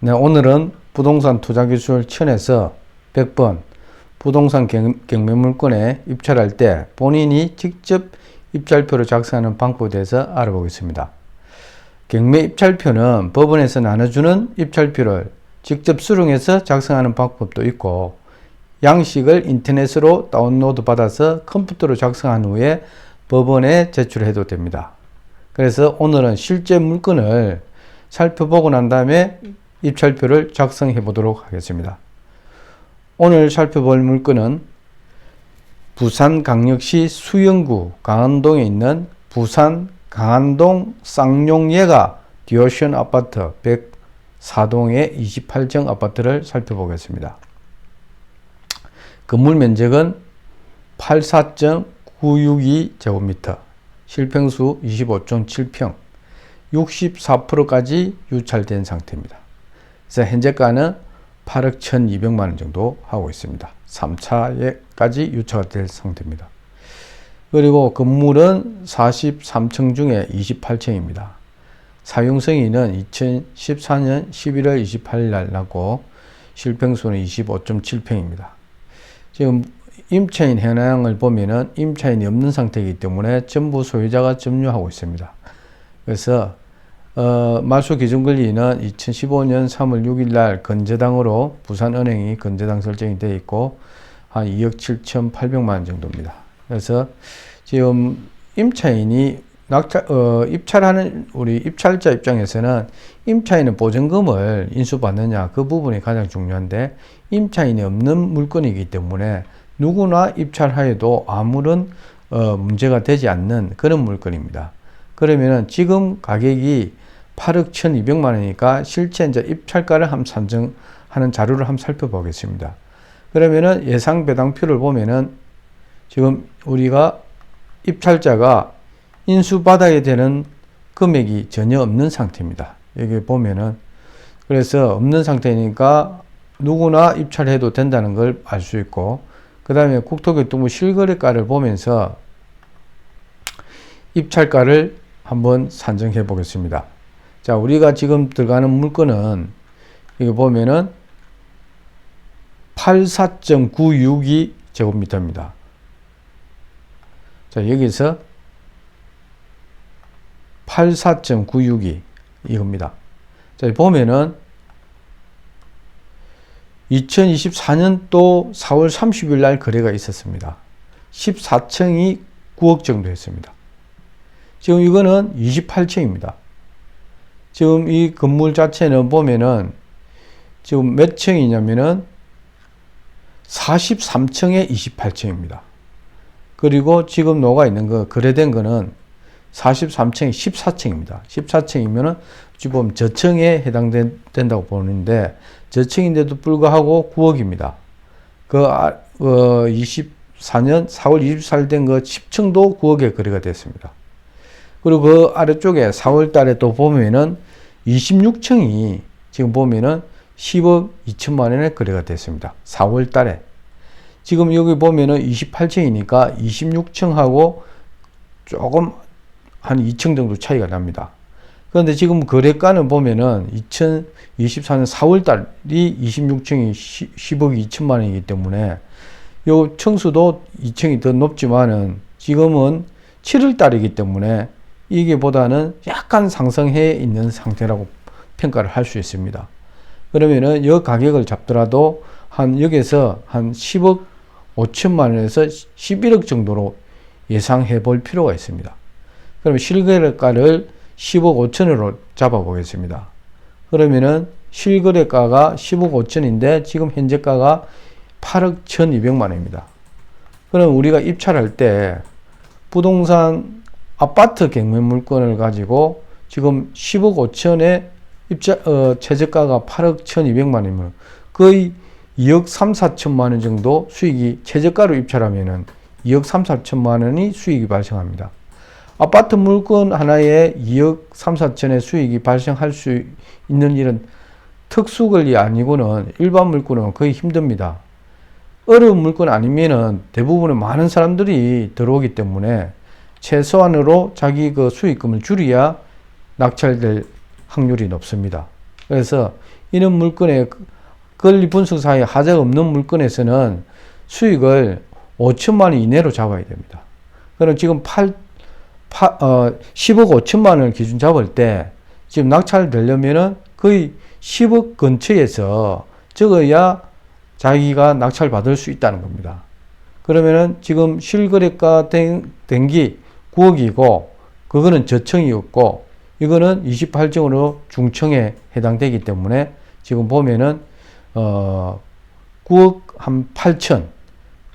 네, 오늘은 부동산 투자기술 천에서 100번 부동산 경매물건에 입찰할 때 본인이 직접 입찰표를 작성하는 방법에 대해서 알아보겠습니다. 경매 입찰표는 법원에서 나눠주는 입찰표를 직접 수령해서 작성하는 방법도 있고, 양식을 인터넷으로 다운로드 받아서 컴퓨터로 작성한 후에 법원에 제출해도 됩니다. 그래서 오늘은 실제 물건을 살펴보고 난 다음에 입찰표를 작성해 보도록 하겠습니다. 오늘 살펴볼 물건은 부산광역시 수영구 강안동에 있는 부산 강안동 쌍용예가 디오션 아파트 104동의 28정 아파트를 살펴보겠습니다. 건물 면적은 84.962제곱미터, 실평수 25.7평, 64%까지 유찰된 상태입니다. 그래서 현재가는 8억 1,200만 원 정도 하고 있습니다. 3차에까지 유차가 될 상태입니다. 그리고 건물은 43층 중에 28층입니다. 사용승인은 2014년 11월 28일 날 났고, 실평수는 25.7평입니다. 지금 임차인 현황을 보면은 임차인이 없는 상태이기 때문에 전부 소유자가 점유하고 있습니다. 그래서 말소 기준 권리는 2015년 3월 6일 날 건재당으로 부산은행이 건재당 설정이 되어 있고 한 2억 7,800만 원 정도입니다. 그래서 지금 임차인이 입찰하는 우리 입찰자 입장에서는 임차인은 보증금을 인수받느냐, 그 부분이 가장 중요한데, 임차인이 없는 물건이기 때문에 누구나 입찰하여도 아무런 문제가 되지 않는 그런 물건입니다. 그러면은 지금 가격이 8억 1,200만 원이니까 실제 이제 입찰가를 한번 산정하는 자료를 한번 살펴보겠습니다. 그러면은 예상 배당표를 보면은 지금 우리가 입찰자가 인수받아야 되는 금액이 전혀 없는 상태입니다. 여기 보면은, 그래서 없는 상태니까 누구나 입찰해도 된다는 걸 알 수 있고, 그 다음에 국토교통부 실거래가를 보면서 입찰가를 한번 산정해 보겠습니다. 자, 우리가 지금 들어가는 물건은 여기 보면은 84.962제곱미터입니다. 자, 여기서 84.962 이겁니다. 자, 보면은 2024년도 4월 30일 날 거래가 있었습니다. 14층이 9억 정도 했습니다. 지금 이거는 28층입니다. 지금 이 건물 자체는 보면은 지금 몇 층이냐면은 43층에 28층입니다. 그리고 지금 녹아 있는 거, 거래된 거는 43층에 14층입니다. 14층이면은 지금 저층에 해당된다고 보는데, 저층인데도 불구하고 9억입니다. 24년 4월 24일 된 거 10층도 9억에 거래가 됐습니다. 그리고 그 아래쪽에 4월 달에 또 보면은 26층이 지금 보면은 10억 2천만 원에 거래가 됐습니다. 4월 달에. 지금 여기 보면은 28층이니까 26층하고 조금 한 2층 정도 차이가 납니다. 그런데 지금 거래가는 보면은 2024년 4월 달이 26층이 10억 2천만 원이기 때문에 요 층수도 2층이 더 높지만은 지금은 7월 달이기 때문에 이게 보다는 약간 상승해 있는 상태라고 평가를 할 수 있습니다. 그러면은 이 가격을 잡더라도 여기서 한 10억 5천만 원에서 11억 정도로 예상해 볼 필요가 있습니다. 그러면 실거래가를 10억 5천으로 잡아 보겠습니다. 그러면은 실거래가가 10억 5천인데 지금 현재가가 8억 1,200만 원입니다. 그럼 우리가 입찰할 때 부동산 아파트 경매 물건을 가지고 지금 10억 5천에 최저가가 8억 1,200만 원이면 거의 2억 3, 4천만 원 정도 수익이, 최저가로 입찰하면은 2억 3, 4천만 원이 수익이 발생합니다. 아파트 물건 하나에 2억 3, 4천의 수익이 발생할 수 있는 일은 특수 권리 아니고는 일반 물건은 거의 힘듭니다. 어려운 물건 아니면은 대부분의 많은 사람들이 들어오기 때문에 최소한으로 자기 그 수익금을 줄여야 낙찰될 확률이 높습니다. 그래서 이런 물건에 권리분석 사이에 하자가 없는 물건에서는 수익을 5천만 원 이내로 잡아야 됩니다. 그럼 지금 10억 5천만 원을 기준 잡을 때 지금 낙찰되려면은 거의 10억 근처에서 적어야 자기가 낙찰 받을 수 있다는 겁니다. 그러면은 지금 실거래가 된기 9억이고 그거는 저층이었고 이거는 28층으로 중층에 해당되기 때문에 지금 보면은 9억 한 8천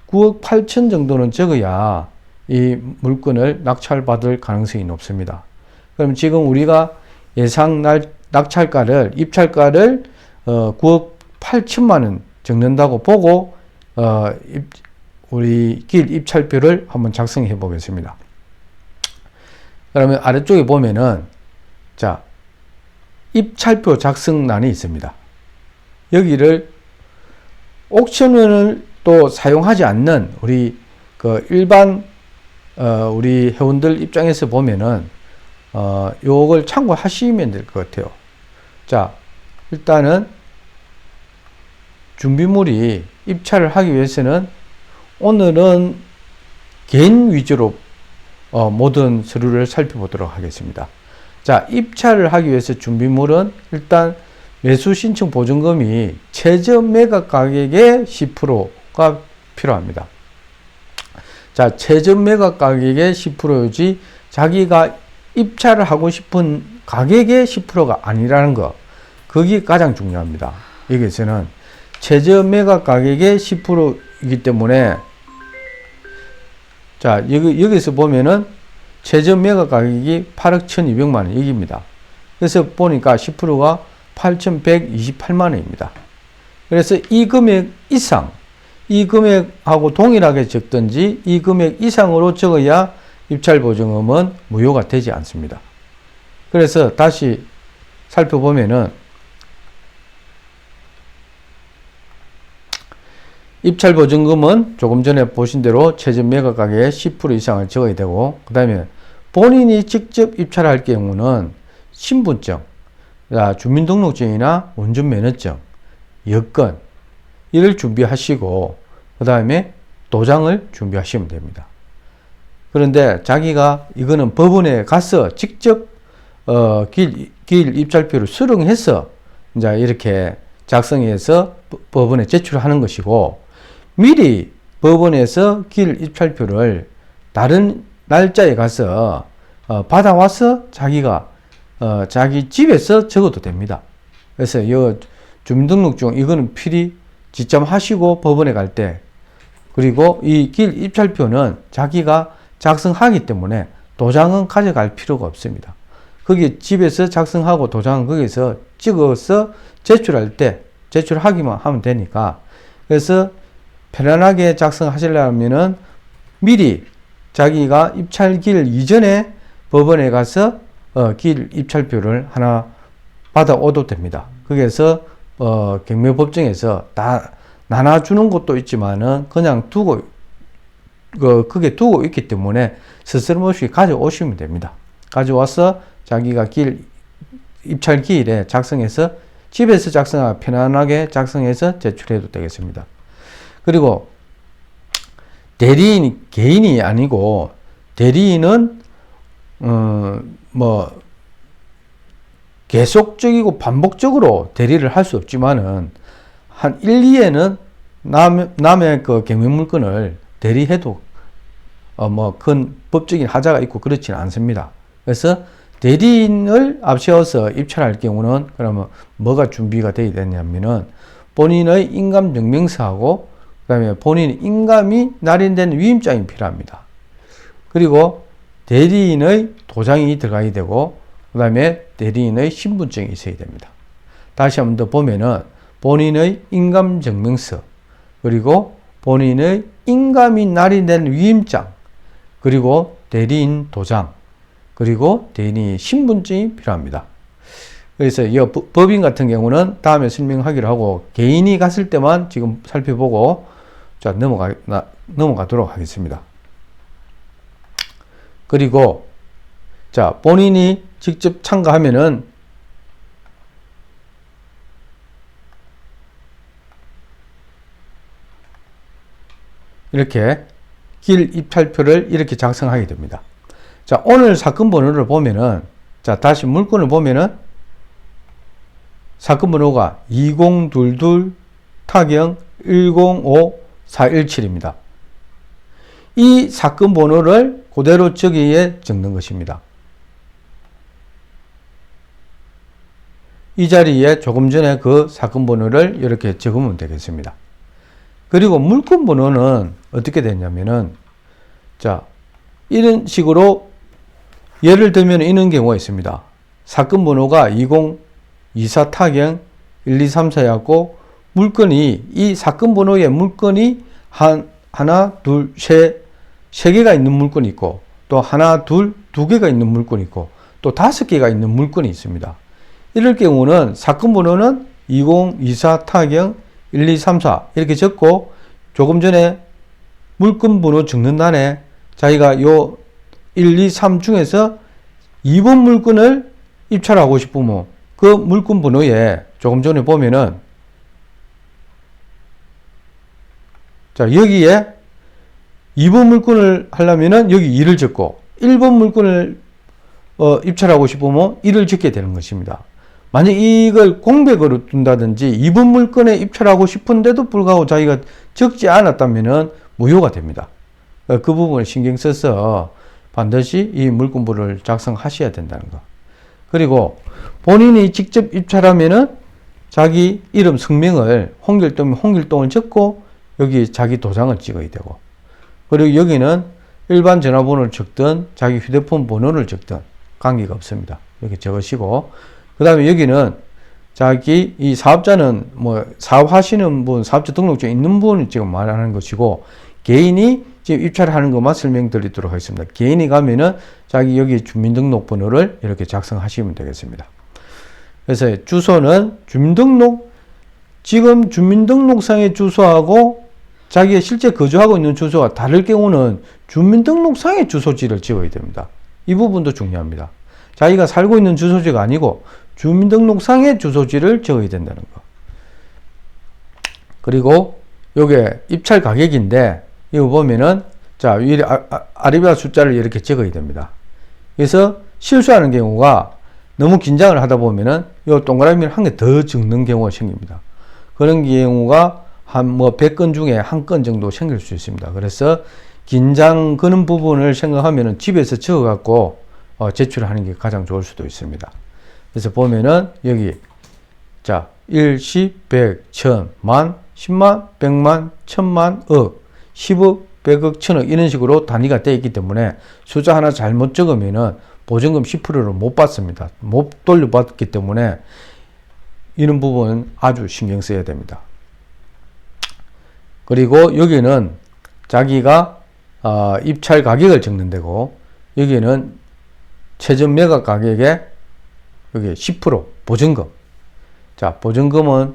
9억 8천 정도는 적어야 이 물건을 낙찰받을 가능성이 높습니다. 그럼 지금 우리가 예상 낙찰가를 입찰가를 9억 8천만 원 적는다고 보고 우리 길 입찰표를 한번 작성해 보겠습니다. 그러면 아래쪽에 보면은 자 입찰표 작성란이 있습니다. 여기를 옥션을 또 사용하지 않는 우리 그 일반 우리 회원들 입장에서 보면은 요걸 참고하시면 될 것 같아요. 자 일단은 준비물이 입찰을 하기 위해서는 오늘은 개인 위주로 모든 서류를 살펴보도록 하겠습니다. 자, 입찰을 하기 위해서 준비물은 일단 매수 신청 보증금이 최저 매각 가격의 10%가 필요합니다. 자, 최저 매각 가격의 10%지 자기가 입찰을 하고 싶은 가격의 10%가 아니라는 거. 그게 가장 중요합니다. 여기서는 최저 매각 가격의 10%이기 때문에 자, 여기서 보면은 최저 매각 가격이 8억 1,200만 원 여기입니다. 그래서 보니까 10%가 8,128만 원입니다. 그래서 이 금액 이상, 이 금액하고 동일하게 적든지 이 금액 이상으로 적어야 입찰 보증금은 무효가 되지 않습니다. 그래서 다시 살펴보면은 입찰 보증금은 조금 전에 보신 대로 최저 매각 가격의 10% 이상을 적어야 되고, 그 다음에 본인이 직접 입찰할 경우는 신분증, 주민등록증이나 운전면허증, 여권 이를 준비하시고 그 다음에 도장을 준비하시면 됩니다. 그런데 자기가 이거는 법원에 가서 직접 길 입찰표를 수령해서 이제 이렇게 작성해서 법원에 제출하는 것이고, 미리 법원에서 길 입찰표를 다른 날짜에 가서 받아와서 자기가 자기 집에서 적어도 됩니다. 그래서 이 주민등록증 이거는 필히 지참하시고 법원에 갈 때, 그리고 이 길 입찰표는 자기가 작성하기 때문에 도장은 가져갈 필요가 없습니다. 거기 집에서 작성하고 도장은 거기서 찍어서 제출할 때 제출하기만 하면 되니까, 그래서 편안하게 작성하시려면은 미리 자기가 입찰길 이전에 법원에 가서 길 입찰표를 하나 받아오도 됩니다. 거기에서 경매법정에서 다 나눠주는 것도 있지만은 그냥 두고 그게 두고 있기 때문에 스스럼없이 가져오시면 됩니다. 가져와서 자기가 길 입찰 기일에 작성해서 집에서 작성하고 편안하게 작성해서 제출해도 되겠습니다. 그리고 대리인 개인이 아니고 대리인은 뭐 계속적이고 반복적으로 대리를 할 수 없지만은 한 1, 2회는 남의 그 경매 물건을 대리해도 뭐 큰 법적인 하자가 있고 그렇지는 않습니다. 그래서 대리인을 앞세워서 입찰할 경우는 그러면 뭐가 준비가 되어야 되냐면은 본인의 인감증명서하고 그다음에 본인 인감이 날인된 위임장이 필요합니다. 그리고 대리인의 도장이 들어가야 되고 그 다음에 대리인의 신분증이 있어야 됩니다. 다시 한번 더 보면은 본인의 인감증명서, 그리고 본인의 인감이 날인된 위임장, 그리고 대리인 도장, 그리고 대리인 신분증이 필요합니다. 그래서 이 법인 같은 경우는 다음에 설명하기로 하고 개인이 갔을 때만 지금 살펴보고 자 넘어가도록 하겠습니다. 그리고 자 본인이 직접 참가하면은 이렇게 길 입찰표를 이렇게 작성하게 됩니다. 자, 오늘 사건 번호를 보면은, 자, 다시 물건을 보면은, 사건 번호가 2022 타경 105417입니다. 이 사건 번호를 그대로 저기에 적는 것입니다. 이 자리에 조금 전에 그 사건 번호를 이렇게 적으면 되겠습니다. 그리고 물건 번호는 어떻게 되냐면은, 자, 이런 식으로 예를 들면 이런 경우가 있습니다. 사건 번호가 2024 타경 1234였고, 물건이, 이 사건 번호의 물건이 하나, 둘, 세 개가 있는 물건이 있고, 또 하나, 둘, 두 개가 있는 물건이 있고, 또 다섯 개가 있는 물건이 있습니다. 이럴 경우는 사건 번호는 2024 타경 1234 이렇게 적고, 조금 전에 물건 번호 적는 단에 자기가 요 1, 2, 3 중에서 2번 물건을 입찰하고 싶으면 그 물건 번호에 조금 전에 보면은, 자, 여기에 2번 물건을 하려면은 여기 2를 적고, 1번 물건을 입찰하고 싶으면 1을 적게 되는 것입니다. 만약 이걸 공백으로 둔다든지 2번 물건에 입찰하고 싶은데도 불구하고 자기가 적지 않았다면은 무효가 됩니다. 그 부분을 신경 써서 반드시 이 물건부를 작성하셔야 된다는 거. 그리고 본인이 직접 입찰하면은 자기 이름 성명을 홍길동을 적고 여기 자기 도장을 찍어야 되고, 그리고 여기는 일반 전화번호를 적든 자기 휴대폰 번호를 적든 관계가 없습니다. 이렇게 적으시고, 그 다음에 여기는 자기 이 사업자는 뭐 사업하시는 분, 사업자 등록증 있는 분이 지금 말하는 것이고, 개인이 지금 입찰하는 것만 설명드리도록 하겠습니다. 개인이 가면은 자기 여기 주민등록번호를 이렇게 작성하시면 되겠습니다. 그래서 주소는 지금 주민등록상의 주소하고 자기가 실제 거주하고 있는 주소가 다를 경우는 주민등록상의 주소지를 지어야 됩니다. 이 부분도 중요합니다. 자기가 살고 있는 주소지가 아니고 주민등록상의 주소지를 적어야 된다는 거. 그리고 요게 입찰 가격인데, 이거 보면은, 자, 위에 아리바 숫자를 이렇게 적어야 됩니다. 그래서 실수하는 경우가 너무 긴장을 하다 보면은 요 동그라미를 한 개 더 적는 경우가 생깁니다. 그런 경우가 한 100건 중에 한 건 정도 생길 수 있습니다. 그래서 긴장 거는 부분을 생각하면은 집에서 적어갖고 제출하는 게 가장 좋을 수도 있습니다. 그래서 보면은 여기, 자, 1, 10, 100, 1000, 만, 10만, 100만, 1000만, 억, 10억, 100억, 1000억 이런 식으로 단위가 되어 있기 때문에 숫자 하나 잘못 적으면은 보증금 10%를 못 받습니다. 못 돌려받기 때문에 이런 부분은 아주 신경 써야 됩니다. 그리고 여기는 자기가 입찰 가격을 적는 데고, 여기는 최전 매각 가격의 여기 10% 보증금. 자, 보증금은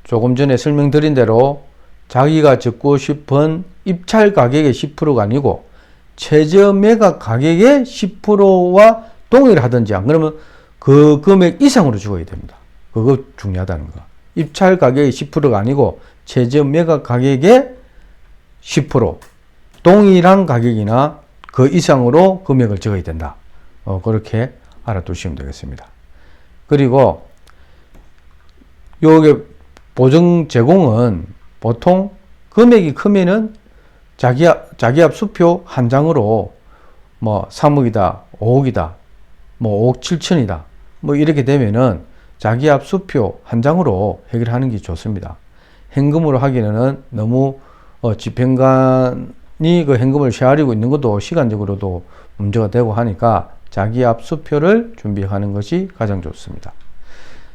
조금 전에 설명드린 대로 자기가 적고 싶은 입찰 가격의 10%가 아니고 최저 매각 가격의 10%와 동일하든지 안 그러면 그 금액 이상으로 주어야 됩니다. 그거 중요하다는 거. 입찰 가격의 10%가 아니고 최저 매각 가격의 10% 동일한 가격이나 그 이상으로 금액을 적어야 된다. 그렇게 알아두시면 되겠습니다. 그리고 요게 보증 제공은 보통 금액이 크면은 자기압 수표 한 장으로 뭐 3억이다, 5억이다, 뭐 5억 7천이다, 뭐 이렇게 되면은 자기압 수표 한 장으로 해결하는 게 좋습니다. 현금으로 하기에는 너무 집행관이 그 현금을 쉐어리고 있는 것도 시간적으로도 문제가 되고 하니까 자기압 수표를 준비하는 것이 가장 좋습니다.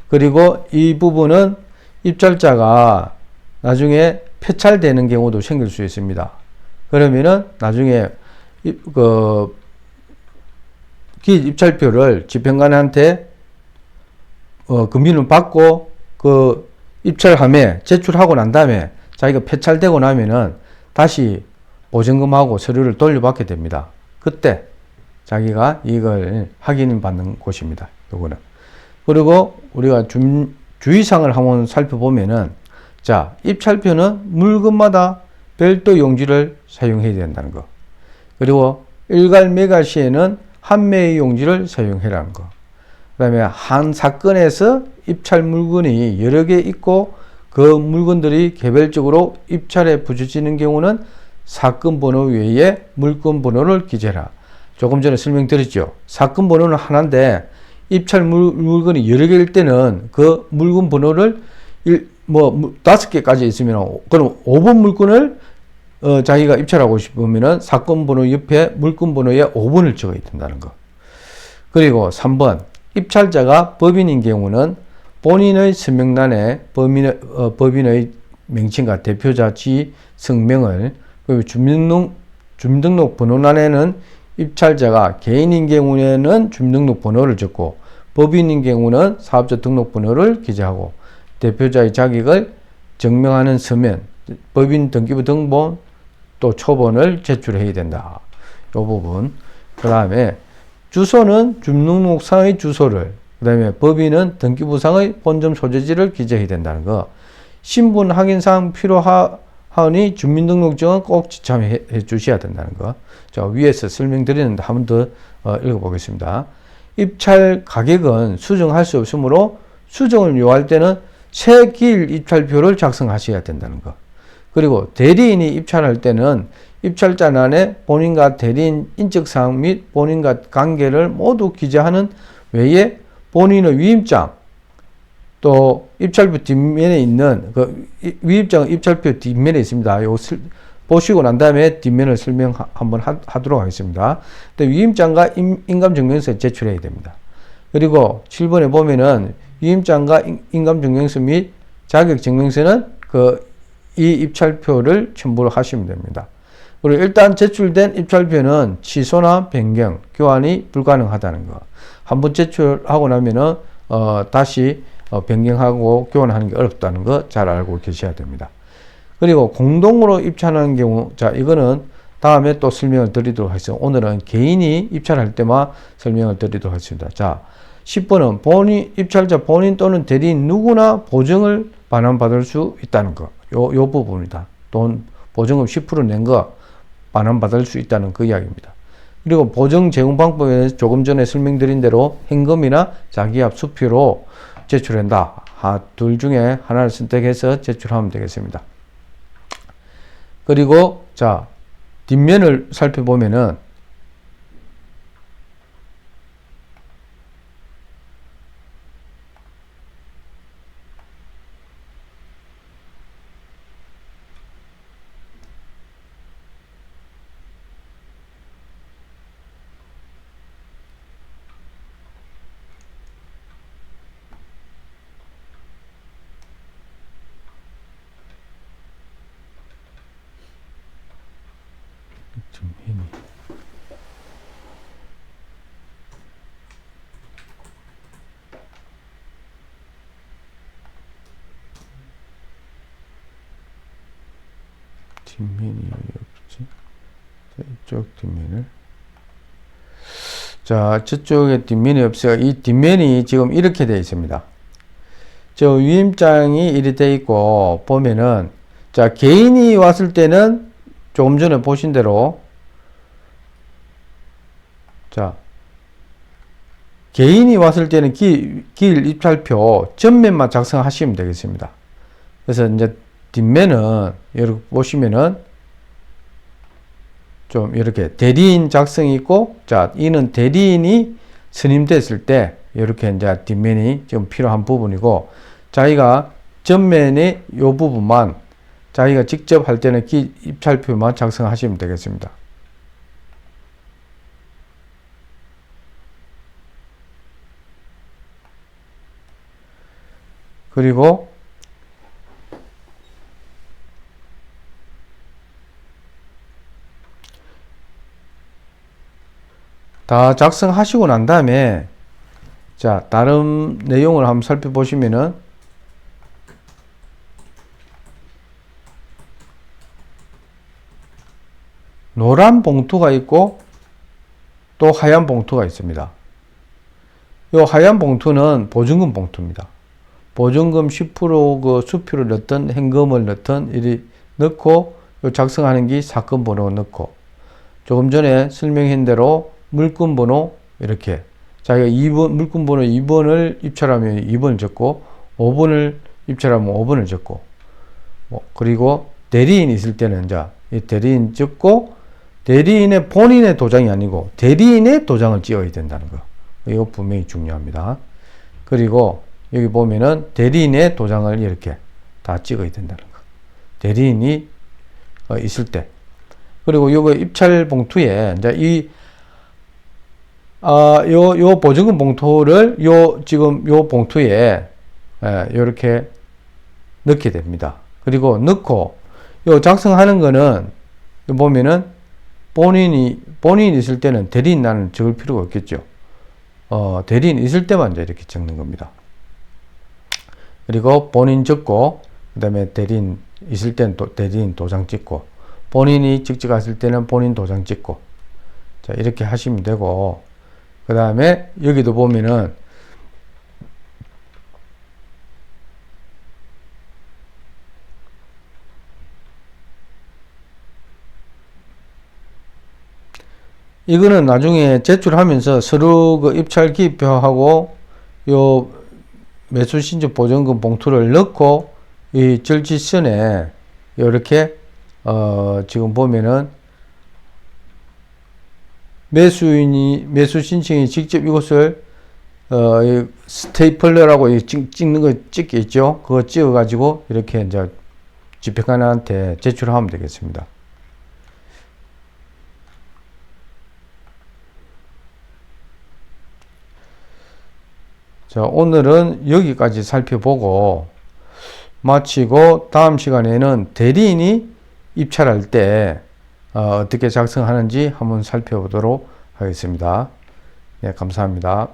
그리고 이 부분은 입찰자가 나중에 폐찰되는 경우도 생길 수 있습니다. 그러면은 나중에 그 입찰표를 집행관한테 금융을 받고 그 입찰함에 제출하고 난 다음에 자기가 폐찰되고 나면은 다시 보증금하고 서류를 돌려받게 됩니다. 그때 자기가 이걸 확인받는 곳입니다. 요거는. 그리고 우리가 주의사항을 한번 살펴보면은, 자, 입찰표는 물건마다 별도 용지를 사용해야 된다는 거. 그리고 일괄 매각 시에는 한 매의 용지를 사용해라는 거. 그 다음에 한 사건에서 입찰 물건이 여러 개 있고 그 물건들이 개별적으로 입찰에 붙여지는 경우는 사건 번호 외에 물건 번호를 기재해라. 조금 전에 설명드렸죠. 사건 번호는 하나인데 입찰 물건이 여러 개일 때는 그 물건 번호를 5개까지 있으면 그럼 5번 물건을 자기가 입찰하고 싶으면은 사건 번호 옆에 물건 번호에 5번을 적어야 된다는 거. 그리고 3번 입찰자가 법인인 경우는 본인의 서명란에 법인의 명칭과 대표자 지 성명을 그리고 주민등록 번호란에는 입찰자가 개인인 경우에는 주민등록 번호를 적고 법인인 경우는 사업자 등록번호를 기재하고 대표자의 자격을 증명하는 서면, 법인 등기부 등본, 또 초본을 제출해야 된다. 이 부분. 그 다음에 주소는 주민등록상의 주소를, 그 다음에 법인은 등기부상의 본점 소재지를 기재해야 된다는 거. 신분 확인상 필요하니 주민등록증은 꼭 지참해 주셔야 된다는 거. 자, 위에서 설명드리는데 한 번 더 읽어보겠습니다. 입찰 가격은 수정할 수 없으므로 수정을 요할 때는 새 기일 입찰표를 작성하셔야 된다는 거. 그리고 대리인이 입찰할 때는 입찰자란에 본인과 대리인 인적사항 및 본인과 관계를 모두 기재하는 외에 본인의 위임장, 또 입찰표 뒷면에 있는 그 위임장은 입찰표 뒷면에 있습니다. 요 보시고 난 다음에 뒷면을 설명 한번 하도록 하겠습니다. 위임장과 인감증명서 제출해야 됩니다. 그리고 7번에 보면은 위임장과 인감증명서 및 자격증명서는 이 입찰표를 첨부를 하시면 됩니다. 그리고 일단 제출된 입찰표는 취소나 변경, 교환이 불가능하다는 거. 한번 제출하고 나면은 다시 변경하고 교환하는 게 어렵다는 거 잘 알고 계셔야 됩니다. 그리고 공동으로 입찰하는 경우, 자, 이거는 다음에 또 설명을 드리도록 하겠습니다. 오늘은 개인이 입찰할 때만 설명을 드리도록 하겠습니다. 자, 10번은 입찰자 본인 또는 대리인 누구나 보증을 반환받을 수 있다는 거. 요 부분입니다. 돈, 보증금 10% 낸 거 반환받을 수 있다는 그 이야기입니다. 그리고 보증 제공 방법에 조금 전에 설명드린 대로 현금이나 자기압 수표로 제출한다. 둘 중에 하나를 선택해서 제출하면 되겠습니다. 그리고 자, 뒷면을 살펴보면은 뒷면이 없지? 이쪽 뒷면을. 자, 저쪽에 뒷면이 없어요. 이 뒷면이 지금 이렇게 되어 있습니다. 저 위임장이 이렇게 되어 있고, 보면은, 자, 개인이 왔을 때는 조금 전에 보신 대로, 자, 개인이 왔을 때는 기일 입찰표 전면만 작성하시면 되겠습니다. 그래서 이제 뒷면은 이렇게 보시면은 좀 이렇게 대리인 작성이 있고, 자, 이는 대리인이 선임됐을 때 이렇게 이제 뒷면이 좀 필요한 부분이고, 자기가 전면의 이 부분만 자기가 직접 할 때는 입찰표만 작성하시면 되겠습니다. 그리고 다 작성하시고 난 다음에 자, 다른 내용을 한번 살펴보시면은 노란 봉투가 있고 또 하얀 봉투가 있습니다. 이 하얀 봉투는 보증금 봉투입니다. 보증금 10% 그 수표를 넣든 현금을 넣든 이리 넣고 요 작성하는 게 사건 번호 넣고, 조금 전에 설명한 대로 물건 번호 이렇게 자기가 2번 물건 번호 2번을 입찰하면 2번을 적고 5번을 입찰하면 5번을 적고, 그리고 대리인 있을 때는 이제 이 대리인 적고, 대리인의 본인의 도장이 아니고 대리인의 도장을 찍어야 된다는 거. 이거 분명히 중요합니다. 그리고 여기 보면은 대리인의 도장을 이렇게 다 찍어야 된다는 거. 대리인이 있을 때. 그리고 요거 입찰 봉투에 이제 요 보증금 봉투를 지금 요 봉투에 요렇게 넣게 됩니다. 그리고 넣고 요 작성하는 거는 보면은 본인이 있을 때는 대리인 나는 적을 필요가 없겠죠. 대리인 있을 때만 이제 이렇게 적는 겁니다. 그리고 본인 적고, 그 다음에 대리인 있을 때는 또 대리인 도장 찍고, 본인이 직접 갔을 때는 본인 도장 찍고, 자, 이렇게 하시면 되고, 그 다음에 여기도 보면은 이거는 나중에 제출하면서 서류 그 입찰 기표하고 요 매수 신청 보증금 봉투를 넣고 이 절지선에 이렇게 지금 보면은 매수 신청이 직접 이것을 스테이플러라고 찍는 거 찍게 있죠. 그거 찍어 가지고 이렇게 이제 집행관한테 제출하면 되겠습니다. 자, 오늘은 여기까지 살펴보고 마치고 다음 시간에는 대리인이 입찰할 때 어떻게 작성하는지 한번 살펴보도록 하겠습니다. 네, 감사합니다.